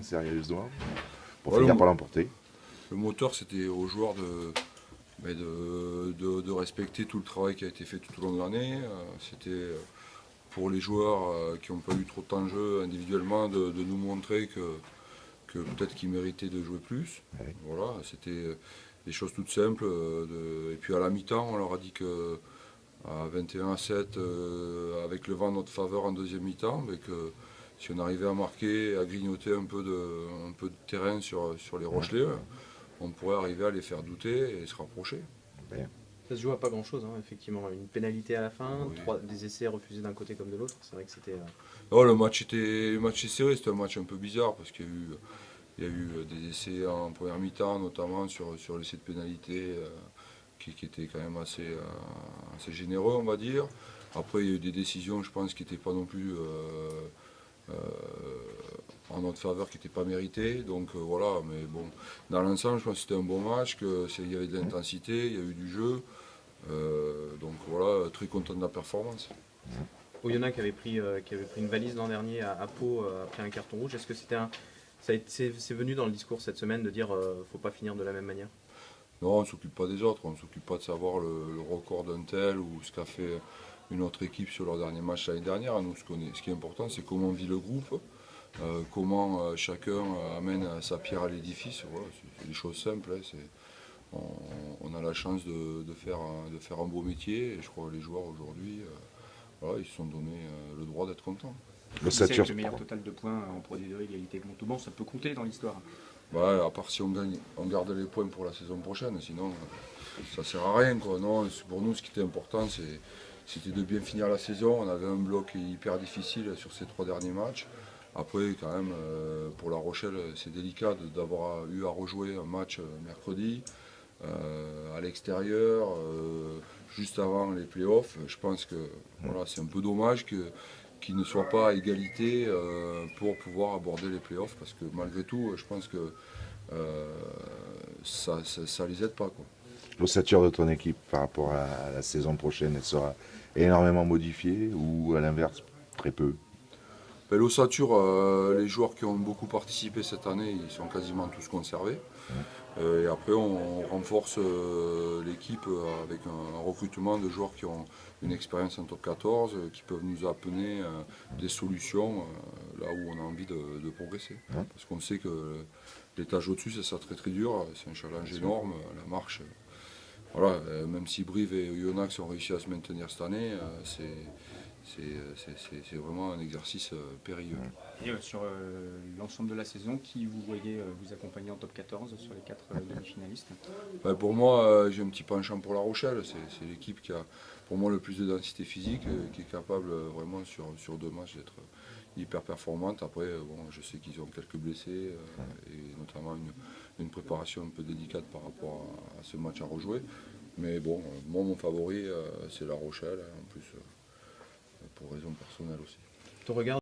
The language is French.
sérieusement pour Ouais, finir par l'emporter. le moteur, c'était aux joueurs de respecter tout le travail qui a été fait tout au long de l'année. C'était pour les joueurs qui n'ont pas eu trop de temps de jeu individuellement de nous montrer que peut-être qu'ils méritaient de jouer plus. Ouais. Voilà, c'était des choses toutes simples. Et puis à la mi-temps, on leur a dit que à 21-7, avec le vent en notre faveur en deuxième mi-temps, mais que si on arrivait à marquer, à grignoter un peu de terrain sur les Rochelais, on pourrait arriver à les faire douter et se rapprocher. Bien. Ça se joue à pas grand chose, effectivement. Une pénalité à la fin, Oui. des essais refusés d'un côté comme de l'autre. C'est vrai que c'était. Oh, le match est serré, c'était un match un peu bizarre parce qu'il y a eu des essais en première mi-temps, notamment sur l'essai de pénalité qui étaient quand même assez généreux, on va dire. Après, il y a eu des décisions, je pense, qui n'étaient pas non plus euh, en notre faveur, qui n'étaient pas méritées. Donc voilà, mais bon, dans l'ensemble, je pense que c'était un bon match, qu'il y avait de l'intensité, il y a eu du jeu. Donc voilà, très content de la performance. Oyonnax qui avait pris une valise l'an dernier à Pau après un carton rouge. Est-ce que c'est venu dans le discours cette semaine de dire faut pas finir de la même manière? Non, on ne s'occupe pas des autres, on ne s'occupe pas de savoir le record d'un tel ou ce qu'a fait une autre équipe sur leur dernier match l'année dernière. Nous, ce qui est important, c'est comment vit le groupe, comment chacun amène sa pierre à l'édifice. Voilà, c'est des choses simples. On a la chance de faire un beau métier et je crois que les joueurs aujourd'hui, voilà, ils se sont donné le droit d'être contents. Avec le meilleur total de points en Pro D2, égalité avec Montauban, ça peut compter dans l'histoire. Ouais, à part si on garde les points pour la saison prochaine, sinon ça sert à rien, quoi. Non, pour nous, ce qui était important, c'était de bien finir la saison. On avait un bloc hyper difficile sur ces 3 derniers matchs. Après, quand même, pour La Rochelle, c'est délicat d'avoir eu à rejouer un match mercredi à l'extérieur, juste avant les playoffs. Je pense que voilà, c'est un peu dommage qu'ils ne soient pas à égalité pour pouvoir aborder les playoffs, parce que malgré tout, je pense que ça les aide pas, quoi. L'ossature de ton équipe par rapport à la saison prochaine, elle sera énormément modifiée ou à l'inverse, très peu? Ben, l'ossature, les joueurs qui ont beaucoup participé cette année, ils sont quasiment tous conservés. Et après, on renforce l'équipe avec un recrutement de joueurs qui ont une expérience en top 14, qui peuvent nous amener des solutions là où on a envie de progresser. Parce qu'on sait que l'étage au-dessus, c'est ça très très dur, c'est un challenge énorme, la marche. Voilà, même si Brive et Oyonnax ont réussi à se maintenir cette année, c'est vraiment un exercice périlleux. Et sur l'ensemble de la saison, qui vous voyez vous accompagner en top 14 sur les 4 demi-finalistes? Ben, pour moi, j'ai un petit penchant pour La Rochelle. C'est l'équipe qui a pour moi le plus de densité physique, qui est capable vraiment sur 2 matchs d'être hyper performante. Après, bon, je sais qu'ils ont quelques blessés et notamment une préparation un peu délicate par rapport à ce match à rejouer. Mais bon, moi mon favori c'est La Rochelle, en plus pour raison personnelle aussi. Ton regard